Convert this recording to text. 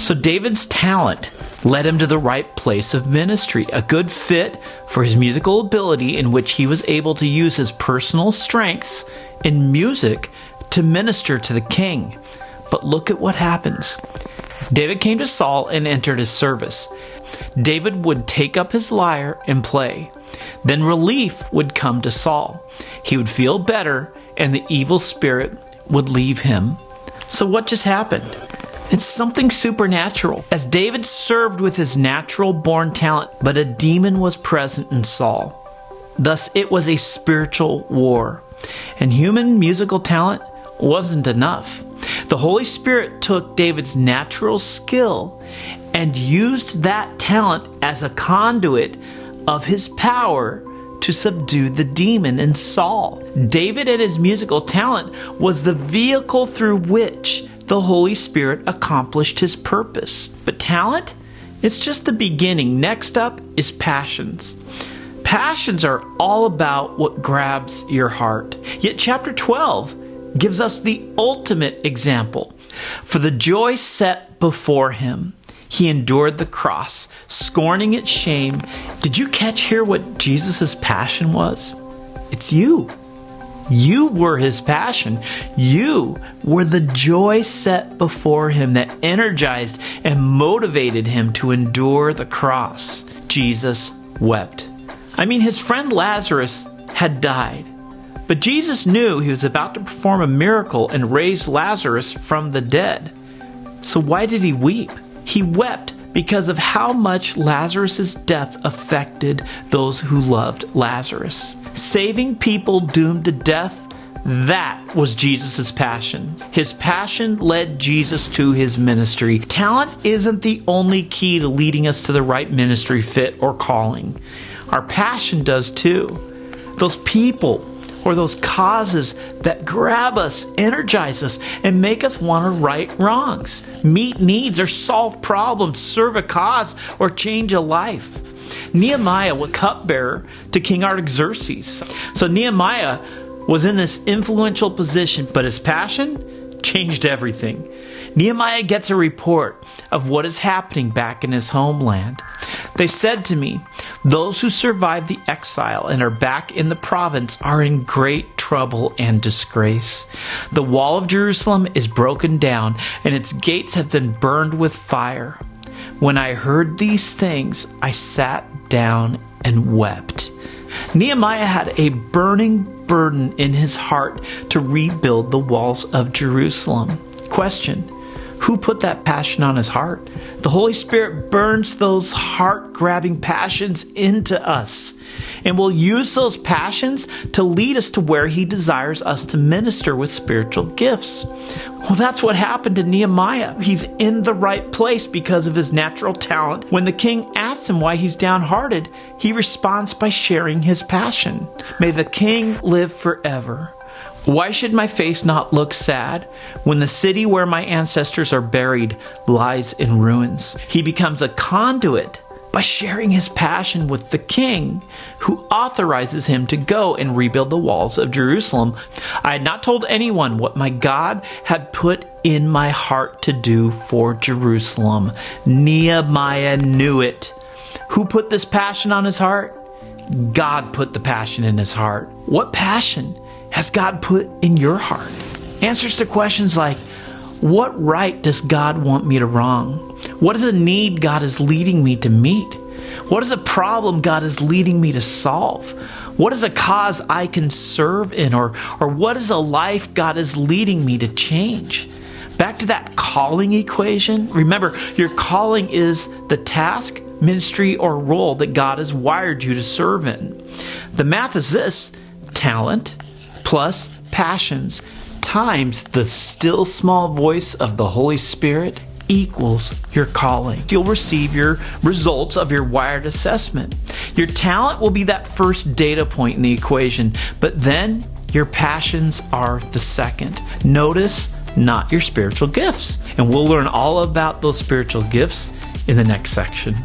So David's talent led him to the right place of ministry, a good fit for his musical ability, in which he was able to use his personal strengths in music to minister to the king. But look at what happens. David came to Saul and entered his service. David would take up his lyre and play. Then relief would come to Saul. He would feel better, and the evil spirit would leave him. So what just happened? It's something supernatural. As David served with his natural-born talent, but a demon was present in Saul. Thus, it was a spiritual war. And human musical talent wasn't enough. The Holy Spirit took David's natural skill and used that talent as a conduit of his power to subdue the demon in Saul. David and his musical talent was the vehicle through which the Holy Spirit accomplished his purpose. But talent? It's just the beginning. Next up is passions. Passions are all about what grabs your heart. Yet chapter 12 gives us the ultimate example. For the joy set before him, he endured the cross, scorning its shame. Did you catch here what Jesus' passion was? It's you. You were his passion. You were the joy set before him that energized and motivated him to endure the cross. Jesus wept. I mean, his friend Lazarus had died. But Jesus knew he was about to perform a miracle and raise Lazarus from the dead. So why did he weep? He wept because of how much Lazarus' death affected those who loved Lazarus. Saving people doomed to death, that was Jesus' passion. His passion led Jesus to his ministry. Talent isn't the only key to leading us to the right ministry fit or calling. Our passion does too. Those people or those causes that grab us, energize us, and make us want to right wrongs, meet needs, or solve problems, serve a cause, or change a life. Nehemiah was cupbearer to King Artaxerxes. So Nehemiah was in this influential position, but his passion changed everything. Nehemiah gets a report of what is happening back in his homeland. They said to me, "Those who survived the exile and are back in the province are in great trouble and disgrace. The wall of Jerusalem is broken down, and its gates have been burned with fire." When I heard these things, I sat down and wept. Nehemiah had a burning burden in his heart to rebuild the walls of Jerusalem. Question: who put that passion on his heart? The Holy Spirit burns those heart-grabbing passions into us, and will use those passions to lead us to where he desires us to minister with spiritual gifts. Well, that's what happened to Nehemiah. He's in the right place because of his natural talent. When the king asks him why he's downhearted, he responds by sharing his passion. May the king live forever. Why should my face not look sad when the city where my ancestors are buried lies in ruins? He becomes a conduit by sharing his passion with the king, who authorizes him to go and rebuild the walls of Jerusalem. I had not told anyone what my God had put in my heart to do for Jerusalem. Nehemiah knew it. Who put this passion on his heart? God put the passion in his heart. What passion has God put in your heart? Answers to questions like, what right does God want me to wrong? What is a need God is leading me to meet? What is a problem God is leading me to solve? What is a cause I can serve in? Or what is a life God is leading me to change? Back to that calling equation. Remember, your calling is the task, ministry, or role that God has wired you to serve in. The math is this: talent plus passions times the still small voice of the Holy Spirit equals your calling. You'll receive your results of your wired assessment. Your talent will be that first data point in the equation, but then your passions are the second. Notice, not your spiritual gifts. And we'll learn all about those spiritual gifts in the next section.